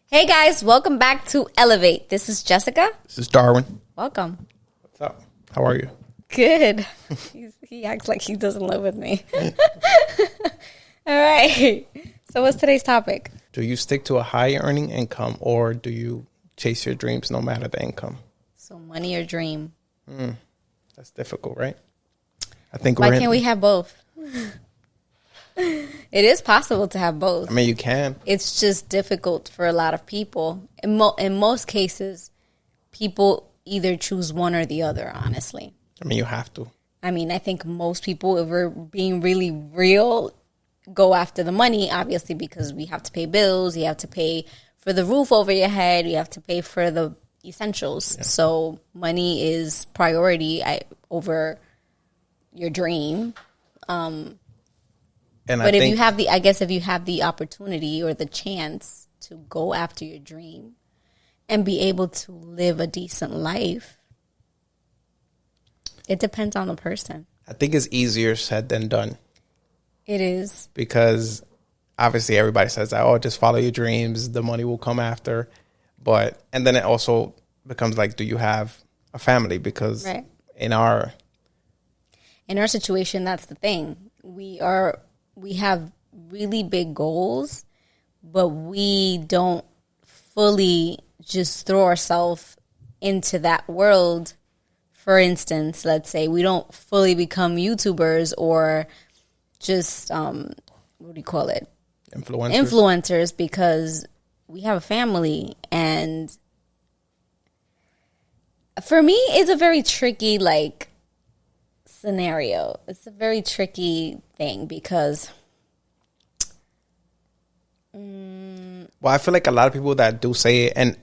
Hey guys, welcome back to Elevate. This is Jessica. This is Darwin. Welcome. What's up? How are you? Good. He acts like he doesn't live with me. All right. So what's today's topic? Do you stick to a high earning income or do you chase your dreams no matter the income? So money or dream? That's difficult, right? I think Why can't we have both? It is possible to have both. I mean, you can. It's just difficult for a lot of people. In most cases, people either choose one or the other, honestly. I mean, you have to. I mean, I think most people, if we're being really real, go after the money, obviously, because we have to pay bills. You have to pay for the roof over your head. You have to pay for the essentials. Yeah. So money is priority over your dream. But if you have the opportunity or the chance to go after your dream and be able to live a decent life, it depends on the person. I think it's easier said than done. It is. Because obviously everybody says that, oh, just follow your dreams, the money will come after. And then it also becomes like, do you have a family? Because right. in our situation, that's the thing. We have really big goals, but we don't fully just throw ourselves into that world. For instance, let's say we don't fully become YouTubers or just, what do you call it? Influencers, because we have a family. And for me, it's a very tricky, scenario. It's a very tricky thing because well, I feel like a lot of people that do say it, and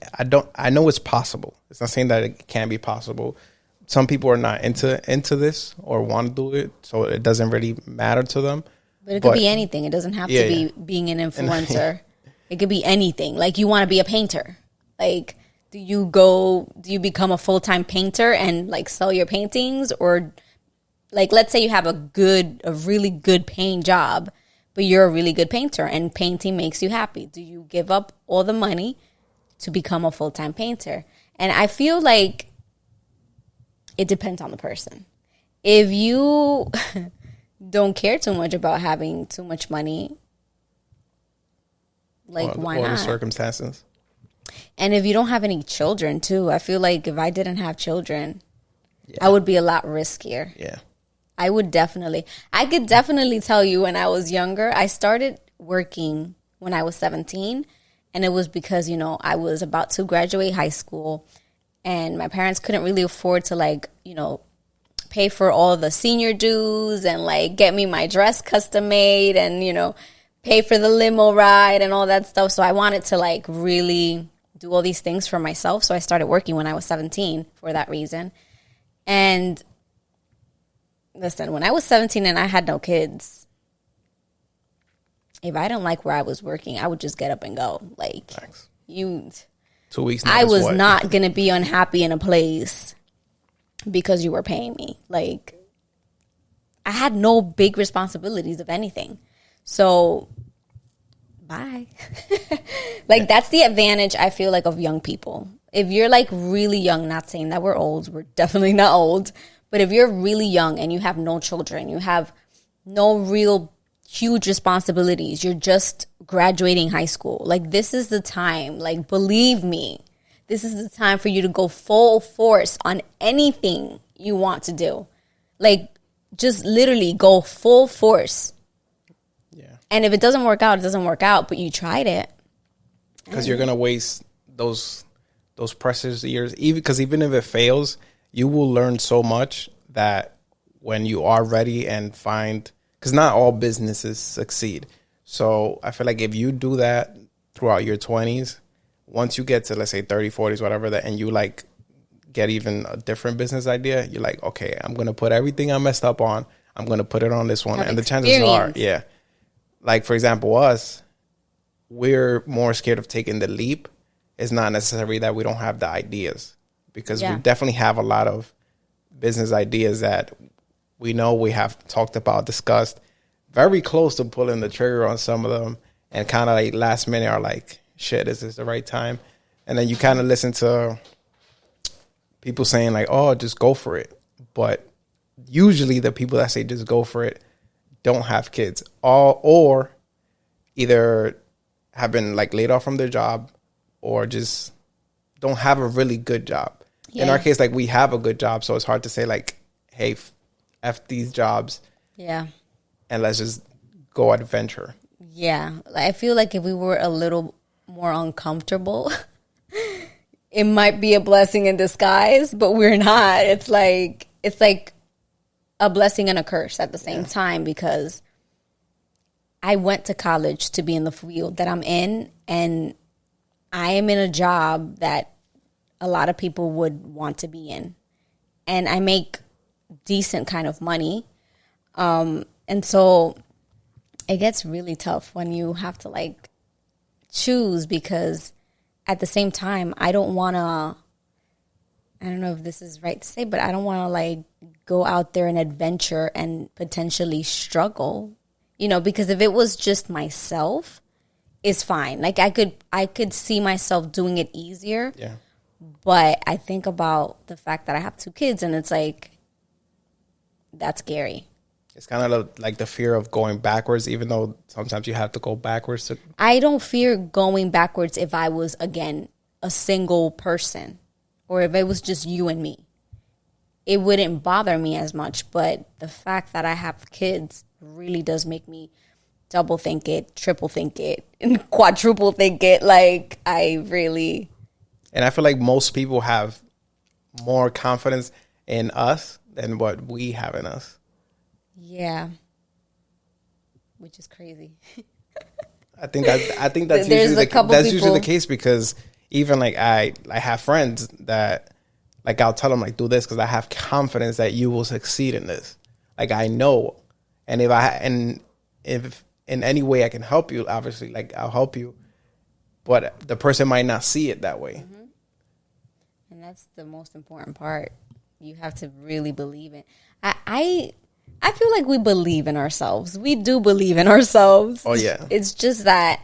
I know it's possible. It's not saying that it can't be possible. Some people are not into this or want to do it, so it doesn't really matter to them. But it could be anything. It doesn't have to be being an influencer. It could be anything. Like, you want to be a painter. Like, do you become a full-time painter and sell your paintings? Or let's say you have a really good paying job, but you're a really good painter and painting makes you happy. Do you give up all the money to become a full-time painter? And I feel like it depends on the person. If you don't care too much about having too much money, why not? Or the circumstances. And if you don't have any children too, I feel like if I didn't have children, I would be a lot riskier. Yeah. I could definitely tell you when I was younger, I started working when I was 17, and it was because, I was about to graduate high school and my parents couldn't really afford to pay for all the senior dues and get me my dress custom made and, pay for the limo ride and all that stuff. So I wanted to really do all these things for myself. So I started working when I was 17 for that reason. And listen, when I was 17 and I had no kids, if I didn't like where I was working, I would just get up and go. Thanks. 2 weeks. I was not going to be unhappy in a place because you were paying me. I had no big responsibilities of anything. So, bye. That's the advantage, I feel of young people. If you're really young, not saying that we're old, we're definitely not old. But if you're really young and you have no children, you have no real huge responsibilities, you're just graduating high school, this is the time. Believe me, this is the time for you to go full force on anything you want to do. Just literally go full force. Yeah. And if it doesn't work out, it doesn't work out, but you tried it. Because you're going to waste those precious years. Even if it fails, you will learn so much that when you are ready and find, because not all businesses succeed. So I feel like if you do that throughout your 20s, once you get to, let's say, 30, 40s, whatever, and you get even a different business idea, you're like, okay, I'm going to put everything I messed up on, I'm going to put it on this one. And the chances are, for example, us, we're more scared of taking the leap. It's not necessarily that we don't have the ideas, because we definitely have a lot of business ideas that we know we have talked about, discussed, very close to pulling the trigger on some of them, and kind of last minute are shit, is this the right time? And then you kind of listen to people saying like, oh, just go for it. But usually the people that say just go for it don't have kids, or either have been like laid off from their job, or just don't have a really good job. In our case, like, we have a good job, so it's hard to say like, hey, F these jobs. Yeah. And let's just go adventure. Yeah. I feel like if we were a little more uncomfortable, it might be a blessing in disguise, but we're not. It's like a blessing and a curse at the same time, because I went to college to be in the field that I'm in, and I am in a job that a lot of people would want to be in. And I make decent kind of money. And so it gets really tough when you have to like choose, because at the same time, I don't know if this is right to say, but I don't want to like go out there and adventure and potentially struggle, because if it was just myself, it's fine. Like I could see myself doing it easier. Yeah. But I think about the fact that I have 2 kids, and it's like, that's scary. It's kind of like the fear of going backwards, even though sometimes you have to go backwards. I don't fear going backwards if I was, again, a single person, or if it was just you and me. It wouldn't bother me as much, but the fact that I have kids really does make me double think it, triple think it, and quadruple think it. Like, I really... And I feel like most people have more confidence in us than what we have in us. Yeah. Which is crazy. I think that's usually the case, because even like I have friends that like I'll tell them like, do this because I have confidence that you will succeed in this. Like, I know, and if in any way I can help you, obviously, like, I'll help you. But the person might not see it that way. Mm-hmm. And that's the most important part. You have to really believe it. I feel like we believe in ourselves. We do believe in ourselves. Oh, yeah. It's just that,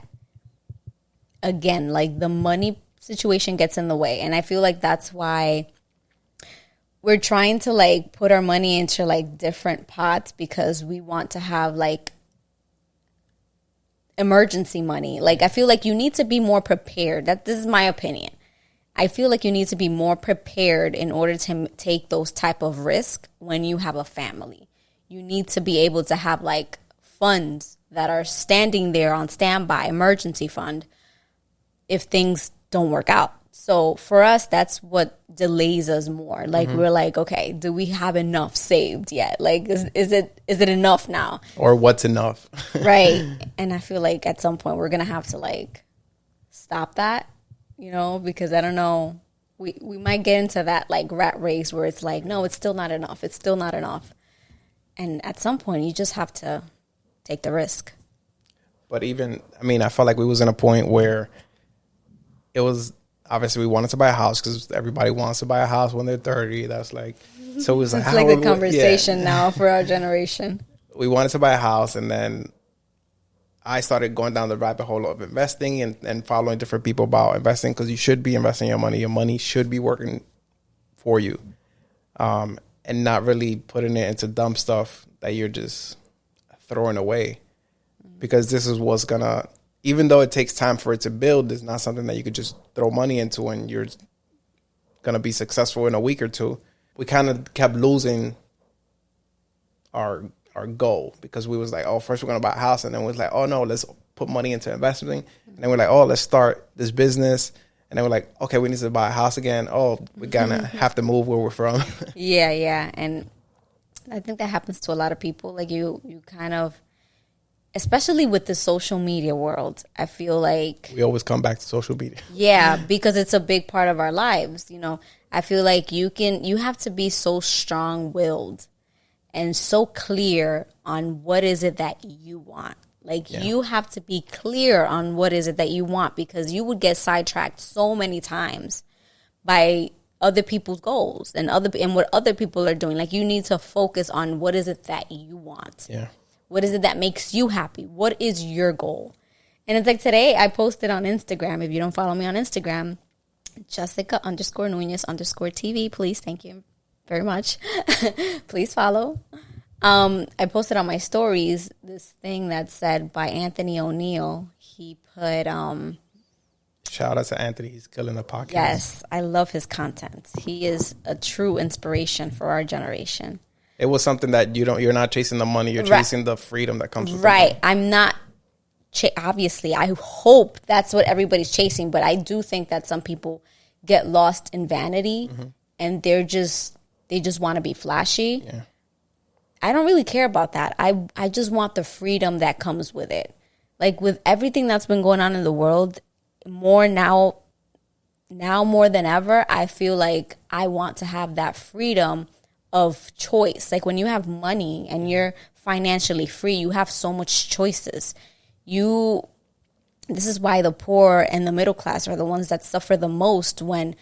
again, like, the money situation gets in the way. And I feel like that's why we're trying to, like, put our money into, like, different pots, because we want to have, like, emergency money. Like, I feel like you need to be more prepared. This is my opinion. I feel like you need to be more prepared in order to take those type of risk when you have a family. You need to be able to have like funds that are standing there on standby, emergency fund, if things don't work out. So for us, that's what delays us more. Like, we're like, okay, do we have enough saved yet? Like, is it enough now? Or what's enough? Right. And I feel like at some point we're going to have to like stop that, because I don't know, we might get into that like rat race where it's like, no, it's still not enough. It's still not enough. And at some point you just have to take the risk. But I felt like we was in a point where it was, obviously we wanted to buy a house because everybody wants to buy a house when they're 30. That's like, so it was like, it's like the conversation now for our generation. We wanted to buy a house, and then I started going down the rabbit hole of investing and following different people about investing, because you should be investing your money. Your money should be working for you, and not really putting it into dumb stuff that you're just throwing away. Because this is what's going to, even though it takes time for it to build, it's not something that you could just throw money into and you're going to be successful in a week or two. We kind of kept losing our goal, because we was like, oh, first we're going to buy a house, and then we was like, oh no, let's put money into investing, and then we're like, oh, let's start this business, and then we're like, okay, we need to buy a house again. Oh, we're gonna have to move where we're from. Yeah, and I think that happens to a lot of people. Like, you kind of, especially with the social media world, I feel like we always come back to social media. Yeah, because it's a big part of our lives. I feel like you have to be so strong-willed and so clear on what is it that you want. Like, you have to be clear on what is it that you want, because you would get sidetracked so many times by other people's goals and what other people are doing. Like, you need to focus on what is it that you want. Yeah. What is it that makes you happy? What is your goal? And it's like today I posted on Instagram. If you don't follow me on Instagram, Jessica_Nunez_TV, please. Thank you very much. Please follow. I posted on my stories this thing that said by Anthony O'Neill. He put shout out to Anthony. He's killing the podcast. Yes, I love his content. He is a true inspiration for our generation. It was something that you're not chasing the money, you're chasing the freedom that comes with right. it. I'm not obviously I hope that's what everybody's chasing, but I do think that some people get lost in vanity and they just want to be flashy. Yeah. I don't really care about that. I just want the freedom that comes with it. Like with everything that's been going on in the world, more now more than ever, I feel like I want to have that freedom of choice. Like when you have money and you're financially free, you have so much choices. This is why the poor and the middle class are the ones that suffer the most when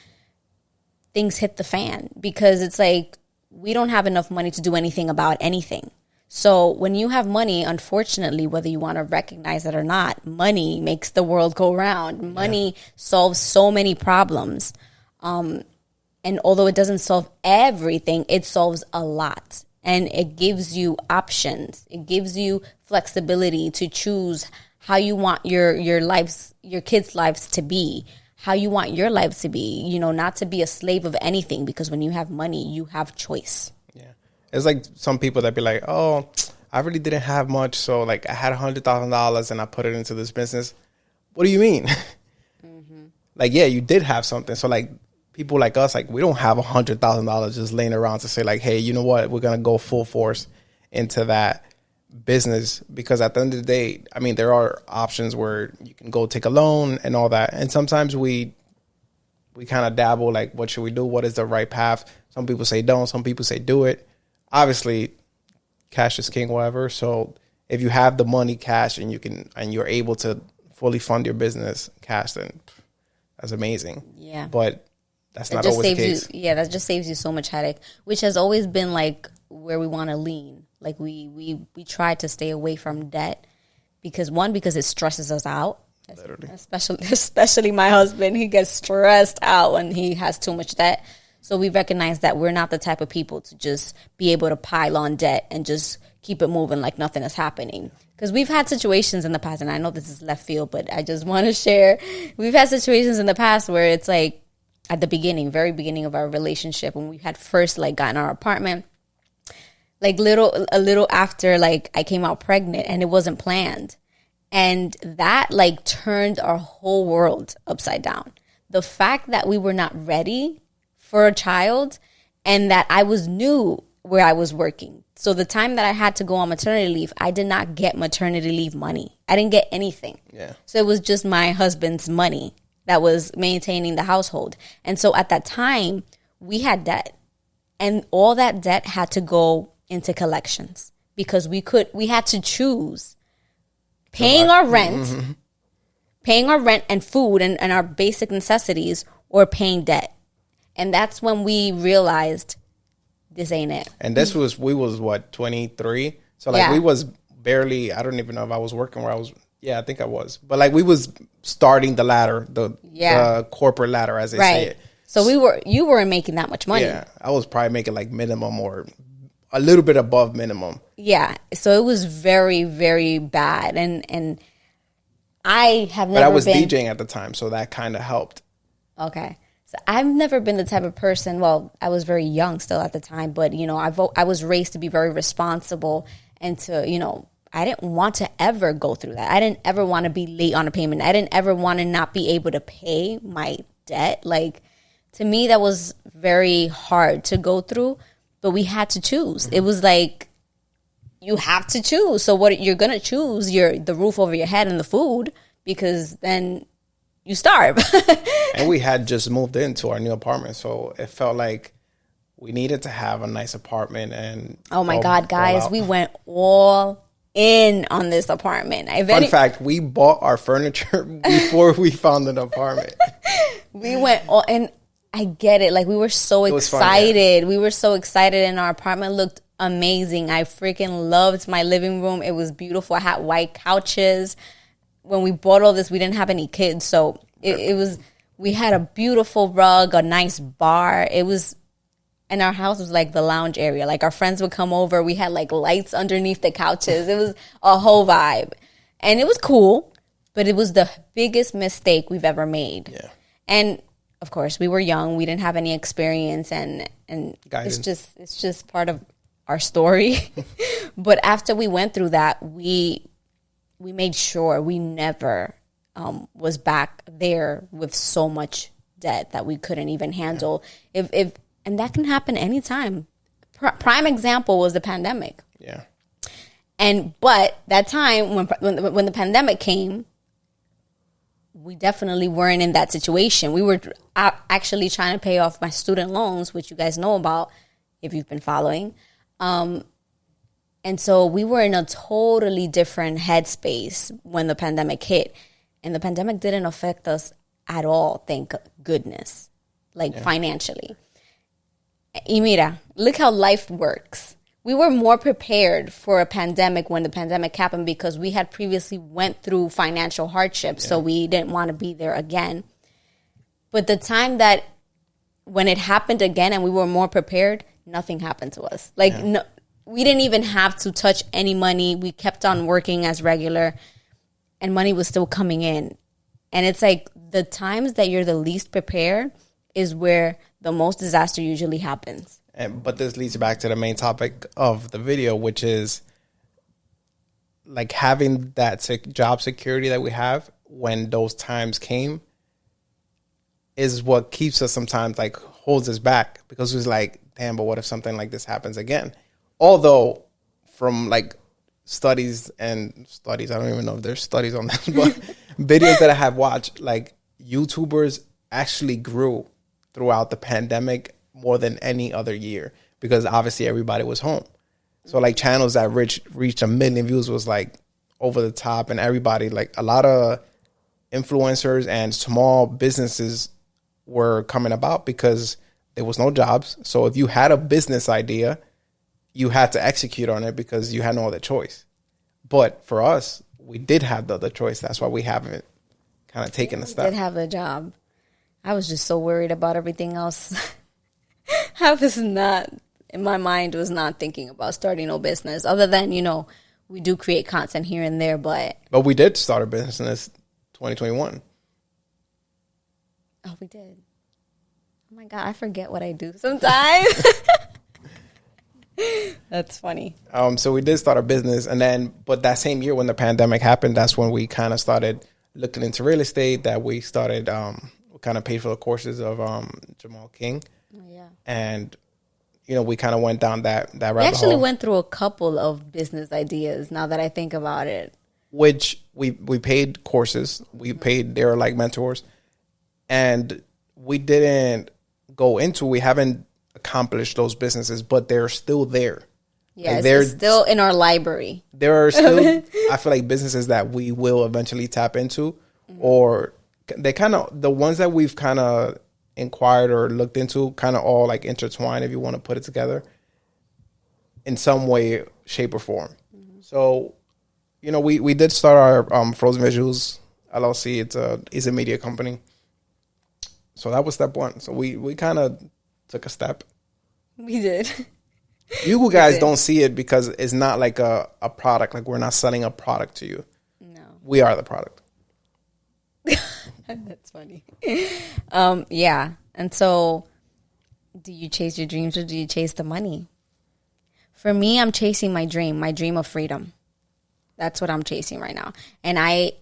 things hit the fan, because it's like we don't have enough money to do anything about anything. So when you have money, unfortunately, whether you want to recognize it or not, money makes the world go round. Money solves so many problems. And although it doesn't solve everything, it solves a lot. And it gives you options. It gives you flexibility to choose how you want your kids' lives to be, how you want your life to be, not to be a slave of anything, because when you have money, you have choice. Yeah. It's like some people that be like, oh, I really didn't have much. So like I had $100,000 and I put it into this business. What do you mean? Like, yeah, you did have something. So like people like us, like we don't have $100,000 just laying around to say like, hey, you know what? We're going to go full force into that business, because at the end of the day, I mean, there are options where you can go take a loan and all that. And sometimes we kind of dabble, like, what should we do? What is the right path? Some people say don't. Some people say do it. Obviously, cash is king, whatever. So if you have the money cash and you're able to fully fund your business cash, then that's amazing. Yeah. But that's not always the case. That just saves you so much headache, which has always been like where we want to lean. Like we try to stay away from debt because it stresses us out. Literally. Especially my husband, he gets stressed out when he has too much debt. So we recognize that we're not the type of people to just be able to pile on debt and just keep it moving like nothing is happening. Because we've had situations in the past, and I know this is left field, but I just want to share. We've had situations in the past where it's like at the very beginning of our relationship, when we had first like gotten our apartment, like a little after like I came out pregnant, and it wasn't planned. And that like turned our whole world upside down. The fact that we were not ready for a child, and that I was new where I was working. So the time that I had to go on maternity leave, I did not get maternity leave money. I didn't get anything. Yeah. So it was just my husband's money that was maintaining the household. And so at that time, we had debt. And all that debt had to go into collections because we had to choose paying our rent and food and our basic necessities, or paying debt. And that's when we realized this ain't it. And we was what, 23? So like we was barely, I don't even know if I was working where I was. Yeah, I think I was. But like we was starting the ladder, the corporate ladder, as they say it. So you weren't making that much money. Yeah, I was probably making like minimum or a little bit above minimum. Yeah, so it was very, very bad. And I have never But I was DJing at the time, so that kind of helped. Okay. So I've never been the type of person, well, I was very young still at the time, but, I was raised to be very responsible and to, I didn't want to ever go through that. I didn't ever want to be late on a payment. I didn't ever want to not be able to pay my debt. Like, to me, that was very hard to go through, but we had to choose. Mm-hmm. It was like, you have to choose. So what you're going to choose, the roof over your head and the food, because then you starve. And we had just moved into our new apartment, so it felt like we needed to have a nice apartment. And oh my God, guys, we went all in on this apartment. Fun fact, we bought our furniture before we found an apartment. We went all, and I get it. Like, we were so excited. Fun, yeah. We were so excited, and our apartment looked amazing. I freaking loved my living room. It was beautiful. I had white couches. when we bought all this, we didn't have any kids. So it was, we had a beautiful rug, a nice bar. It was, and our house was like the lounge area. Like our friends would come over. We had like lights underneath the couches. It was a whole vibe. And it was cool, but it was the biggest mistake we've ever made. Yeah. And of course, we were young. We didn't have any experience, and Guidance. it's just part of our story. But after we went through that, we made sure we never was back there with so much debt that we couldn't even handle. If and that can happen anytime. Prime example was the pandemic. Yeah. But that time when the pandemic came, we definitely weren't in that situation. We were actually trying to pay off my student loans, which you guys know about if you've been following. And so we were in a totally different headspace when the pandemic hit. And the pandemic didn't affect us at all, thank goodness, financially. Y mira, look how life works. We were more prepared for a pandemic when the pandemic happened because we had previously went through financial hardship, so we didn't want to be there again. But the time that when it happened again and we were more prepared, nothing happened to us. No, we didn't even have to touch any money. We kept on working as regular, and money was still coming in. And it's like the times that you're the least prepared is where the most disaster usually happens. But this leads back to the main topic of the video, which is like having that job security that we have when those times came is what keeps us sometimes, like holds us back, because it's like, damn, but what if something like this happens again? Although from like studies, I don't even know if there's studies on that, but videos that I have watched, like YouTubers actually grew throughout the pandemic more than any other year, because obviously everybody was home. So like channels that reached 1 million views was like over the top, and everybody, like a lot of influencers and small businesses were coming about because there was no jobs. So if you had a business idea, you had to execute on it because you had no other choice. But for us, we did have the other choice. That's why we haven't kind of taken the step. Did have the job. I was just so worried about everything else. I was not, in my mind, was not thinking about starting no business other than, we do create content here and there, but we did start a business 2021. Oh, we did. Oh my God, I forget what I do sometimes. That's funny. So we did start a business, but that same year when the pandemic happened, that's when we kind of started looking into real estate. That we started, we kind of paid for the courses of Jamal King. Oh, yeah. And, we kind of went down that rabbit hole. We actually went through a couple of business ideas now that I think about it. Which we paid courses. We paid, they were like mentors. And we didn't we haven't accomplished those businesses, but they're still there. Yeah, like they're still in our library. There are still, I feel like, businesses that we will eventually tap into, or they kind of, the ones that we've kind of inquired or looked into kind of all like intertwined, if you want to put it together in some way, shape, or form. So, we did start our Frozen Visuals LLC. It's a media company. So that was step one. So we kind of took a step. We did. You guys don't see it because it's not like a product. Like, we're not selling a product to you. No. We are the product. That's funny. Yeah. And so, do you chase your dreams or do you chase the money? For me, I'm chasing my dream of freedom. That's what I'm chasing right now. And I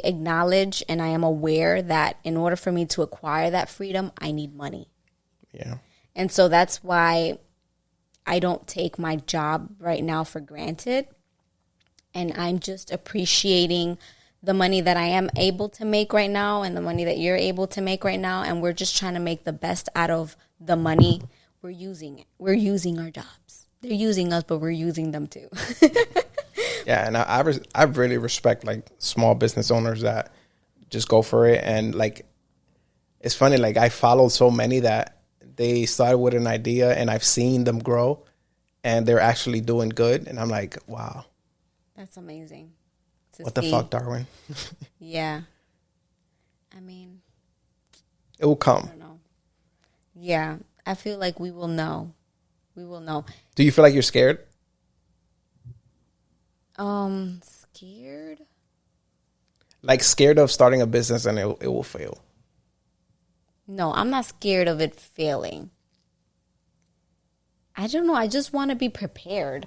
acknowledge and I am aware that in order for me to acquire that freedom, I need money. Yeah. And so that's why I don't take my job right now for granted. And I'm just appreciating the money that I am able to make right now and the money that you're able to make right now. And we're just trying to make the best out of the money we're using. We're using our jobs. They're using us, but we're using them too. Yeah, and I really respect like small business owners that just go for it. And like, it's funny, like I followed so many that they started with an idea and I've seen them grow and they're actually doing good. And I'm like, wow. That's amazing. What the fuck, Darwin? Yeah. I mean, it will come. I don't know. Yeah, I feel like we will know. We will know. Do you feel like you're scared? Scared? Like scared of starting a business and it will fail? No, I'm not scared of it failing. I don't know. I just want to be prepared.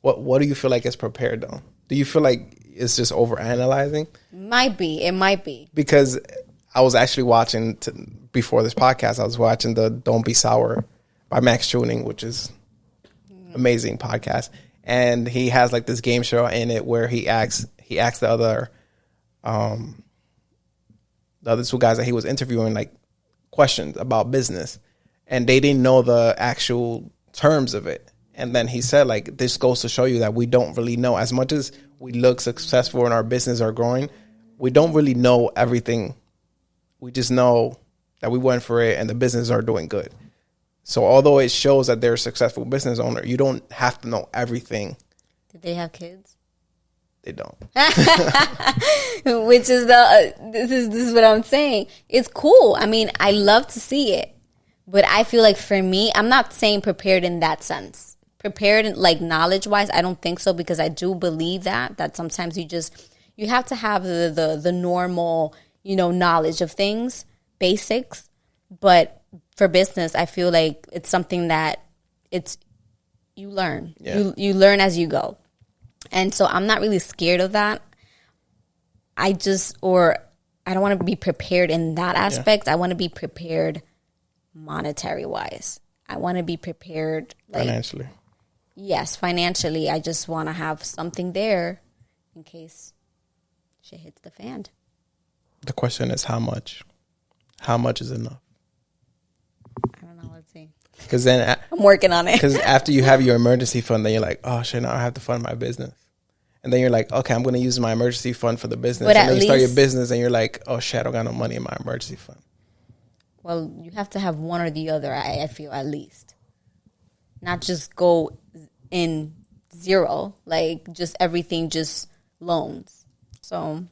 What do you feel like is prepared though? Do you feel like it's just overanalyzing? Might be. It might be. Because I was actually watching, before this podcast, I was watching the Don't Be Sour by Max Tuning, which is amazing podcast. And he has like this game show in it where he asks the other two guys that he was interviewing like questions about business, and they didn't know the actual terms of it. And then he said, like, this goes to show you that we don't really know. As much as we look successful in our business or growing, we don't really know everything. We just know that we went for it and the business are doing good. So although it shows that they're a successful business owner, you don't have to know everything. Did they have kids? They don't. Which is this is what I'm saying. It's cool. I mean, I love to see it. But I feel like for me, I'm not saying prepared in that sense. Prepared like knowledge-wise, I don't think so, because I do believe that sometimes you have to have the normal, knowledge of things, basics. But for business, I feel like it's something that you learn. Yeah. You learn as you go. And so I'm not really scared of that. I don't want to be prepared in that aspect. Yeah. I want to be prepared monetary-wise. I want to be prepared financially. Yes, financially. I just want to have something there in case shit hits the fan. The question is how much? How much is enough? I don't know. Let's see. Because then I'm working on it. Because after you have your emergency fund, then you're like, oh shit, now I have to fund my business. And then you're like, okay, I'm going to use my emergency fund for the business. But and then you start your business and you're like, oh shit, I don't got no money in my emergency fund. Well, you have to have one or the other, I feel, at least. Not just go in zero, like just everything, just loans. So,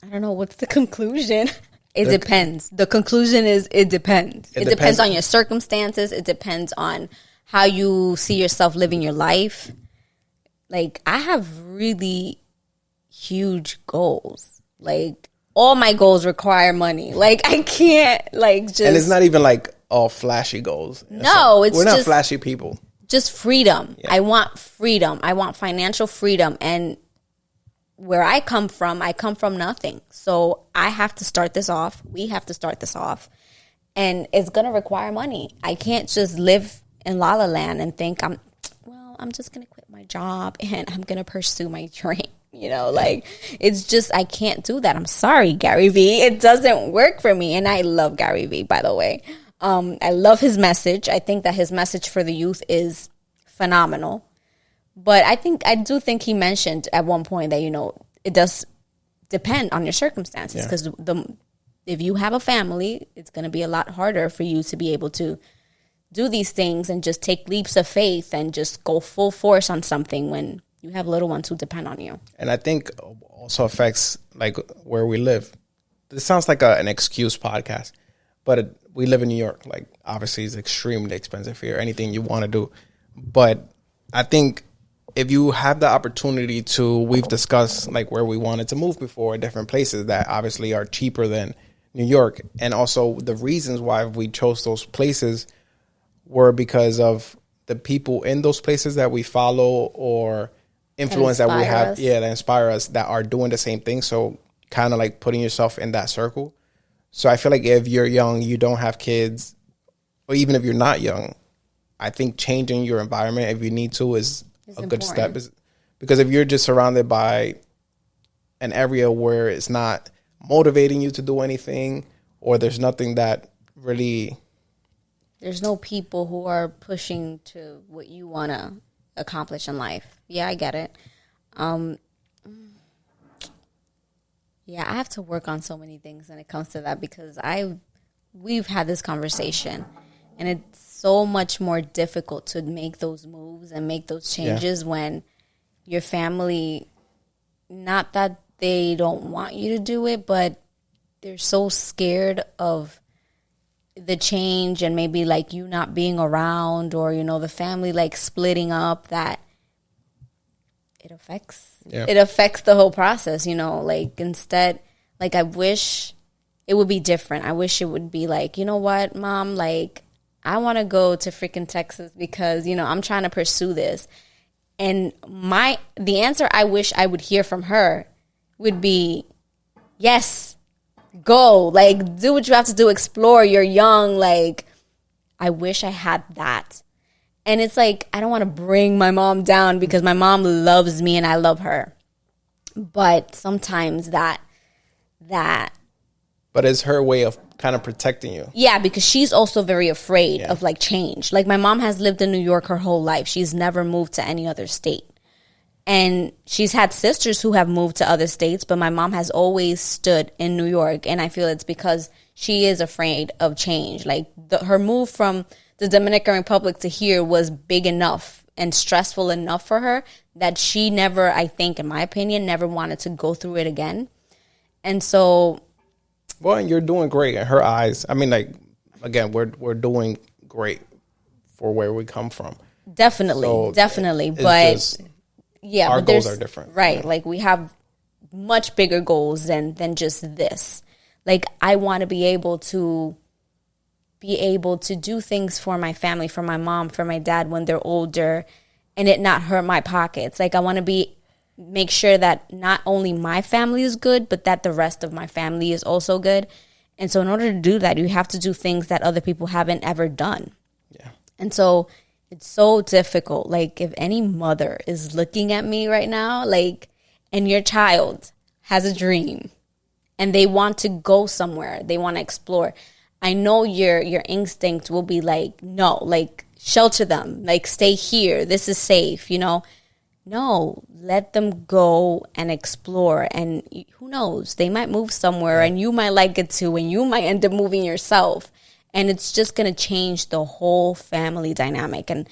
I don't know. What's the conclusion? It depends. The conclusion is it depends. It depends on your circumstances. It depends on how you see yourself living your life. Like, I have really huge goals. Like, all my goals require money. Like, I can't, like, just... And it's not even, like, all flashy goals. No, it's we're not just flashy people. Just freedom. Yeah. I want freedom. I want financial freedom. And where I come from nothing. So I have to start this off. We have to start this off. And it's going to require money. I can't just live in La La Land and think I'm just going to quit my job and I'm going to pursue my dream. Like, it's just, I can't do that. I'm sorry, Gary Vee. It doesn't work for me. And I love Gary Vee, by the way. I love his message. I think that his message for the youth is phenomenal. But I do think he mentioned at one point that, it does depend on your circumstances. Because if you have a family, it's going to be a lot harder for you to be able to do these things and just take leaps of faith and just go full force on something when you have little ones who depend on you. And I think also affects like where we live. This sounds like an excuse podcast, but we live in New York. Like, obviously it's extremely expensive here, anything you want to do. But I think if you have the opportunity to, we've discussed like where we wanted to move before, different places that obviously are cheaper than New York. And also the reasons why we chose those places were because of the people in those places that we follow or influence that we have, that inspire us, that are doing the same thing. So kind of like putting yourself in that circle. So I feel like if you're young, you don't have kids, or even if you're not young, I think changing your environment if you need to is a good step. Because if you're just surrounded by an area where it's not motivating you to do anything, or there's nothing that really... There's no people who are pushing to what you want to accomplish in life. Yeah, I get it. Yeah, I have to work on so many things when it comes to that, because we've had this conversation, and it's so much more difficult to make those moves and make those changes when your family not that they don't want you to do it, but they're so scared of the change and maybe like you not being around, or, you know, the family like splitting up, that it affects the whole process, you know. Like, instead, like, I wish it would be different. I wish it would be like, you know what, Mom, like, I want to go to freaking Texas because, you know, I'm trying to pursue this. And the answer I wish I would hear from her would be, yes, go, like, do what you have to do, explore, you're young. Like, I wish I had that. And it's like, I don't want to bring my mom down because my mom loves me and I love her. But sometimes that but it's her way of kind of protecting you. Yeah, because she's also very afraid of like change. Like, my mom has lived in New York her whole life. She's never moved to any other state. And she's had sisters who have moved to other states, but my mom has always stood in New York. And I feel it's because she is afraid of change. Like, her move from the Dominican Republic to here was big enough and stressful enough for her that she never, I think, in my opinion, never wanted to go through it again. And so... Well, you're doing great in her eyes. I mean, like, again, we're doing great for where we come from. Definitely, So definitely. it's But... just, yeah, our but goals are different. Right. Like, we have much bigger goals than just this. Like, I want to be able to do things for my family, for my mom, for my dad when they're older, and it not hurt my pockets. Like, I want to make sure that not only my family is good, but that the rest of my family is also good. And so in order to do that, you have to do things that other people haven't ever done. Yeah. And so it's so difficult. Like, if any mother is looking at me right now, like, and your child has a dream and they want to go somewhere, they want to explore, I know your instinct will be like, no, like, shelter them, like, stay here, this is safe, you know. No, let them go and explore. And who knows, they might move somewhere and you might like it too, and you might end up moving yourself. And it's just going to change the whole family dynamic. And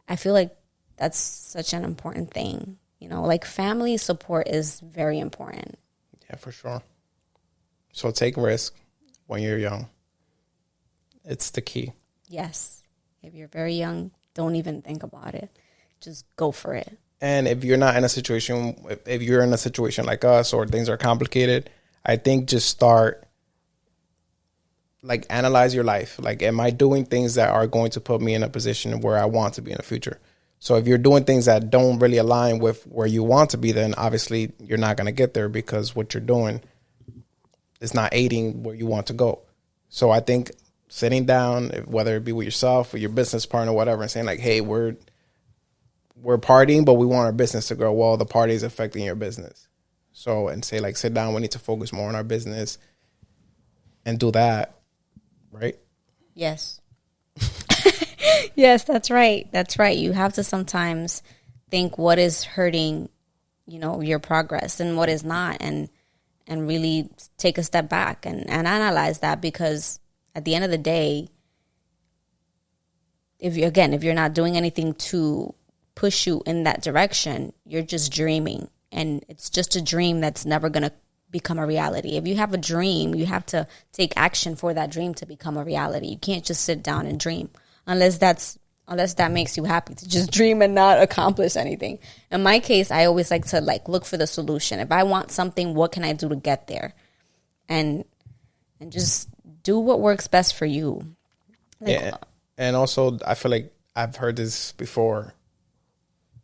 I feel like that's such an important thing. You know, like, family support is very important. Yeah, for sure. So take risk when you're young. It's the key. Yes. If you're very young, don't even think about it. Just go for it. And if you're not in a situation, if you're in a situation like us or things are complicated, I think just start, like, analyze your life. Like, am I doing things that are going to put me in a position where I want to be in the future? So if you're doing things that don't really align with where you want to be, then obviously you're not going to get there because what you're doing is not aiding where you want to go. So I think sitting down, whether it be with yourself or your business partner, whatever, and saying like, hey, we're partying, but we want our business to grow. Well, the party is affecting your business. So, and say like, sit down, we need to focus more on our business and do that. Right? Yes. Yes, that's right. That's right. You have to sometimes think what is hurting, you know, your progress and what is not, and really take a step back and analyze that, because at the end of the day, if you're not doing anything to push you in that direction, you're just dreaming, and it's just a dream that's never going to become a reality. If you have a dream, you have to take action for that dream to become a reality. You can't just sit down and dream unless that makes you happy to just dream and not accomplish anything. In my case, I always like to look for the solution. If I want something, what can I do to get there? And just do what works best for you. Yeah. And also, I feel like I've heard this before,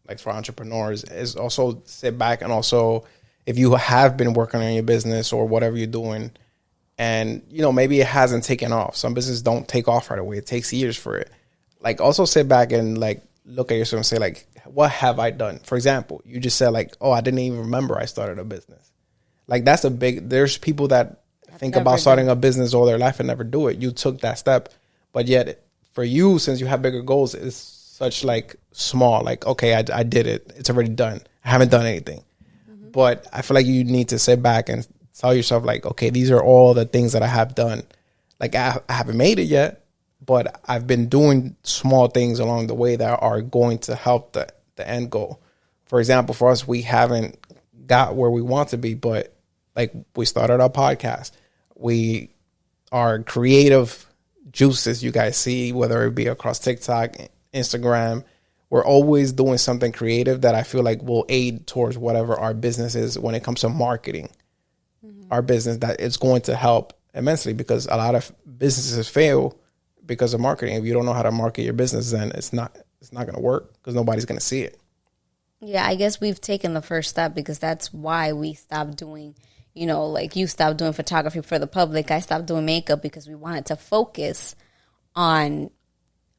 like for entrepreneurs, is also sit back and also, if you have been working on your business or whatever you're doing, and, you know, maybe it hasn't taken off. Some businesses don't take off right away. It takes years for it. Like, also sit back and like look at yourself and say like, what have I done? For example, you just said like, oh, I didn't even remember I started a business. Like, that's there's people that think about starting a business all their life and never do it. You took that step, but yet for you, since you have bigger goals, it's such like small, like, okay, I did it. It's already done. I haven't done anything. Mm-hmm. But I feel like you need to sit back and tell yourself like, okay, these are all the things that I have done. Like, I haven't made it yet, but I've been doing small things along the way that are going to help the end goal. For example, for us, we haven't got where we want to be. But like, we started our podcast. We are creative juices you guys see, whether it be across TikTok, Instagram. We're always doing something creative that I feel like will aid towards whatever our business is when it comes to marketing. Our business, that it's going to help immensely, because a lot of businesses fail because of marketing. If you don't know how to market your business, then it's not going to work, because nobody's going to see it. Yeah, I guess we've taken the first step, because that's why we stopped doing, like you stopped doing photography for the public. I stopped doing makeup because we wanted to focus on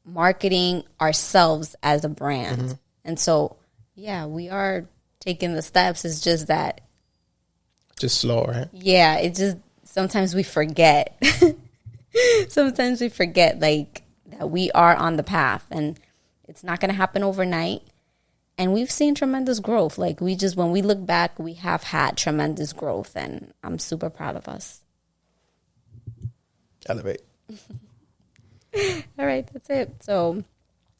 marketing ourselves as a brand. And so, yeah, we are taking the steps. It's just that. Just slow, right? Yeah, it just, sometimes we forget. Sometimes we forget, like, that we are on the path, and it's not going to happen overnight. And we've seen tremendous growth. Like, when we look back, we have had tremendous growth, and I'm super proud of us. Elevate. All right, that's it. So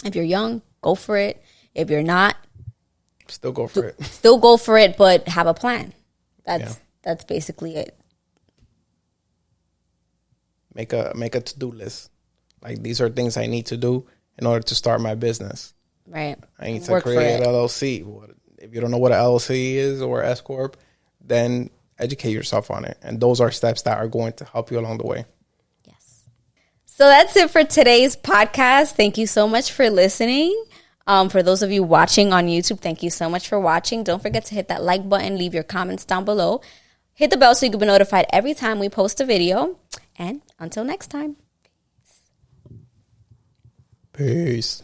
if you're young, go for it. If you're not, still go for it. Still go for it, but have a plan. That's basically it. Make a to-do list. Like, these are things I need to do in order to start my business. Right. I need to create an LLC. If you don't know what an LLC is or S Corp, then educate yourself on it. And those are steps that are going to help you along the way. Yes. So that's it for today's podcast. Thank you so much for listening. For those of you watching on YouTube, thank you so much for watching. Don't forget to hit that like button, leave your comments down below. Hit the bell so you can be notified every time we post a video. And until next time. Peace.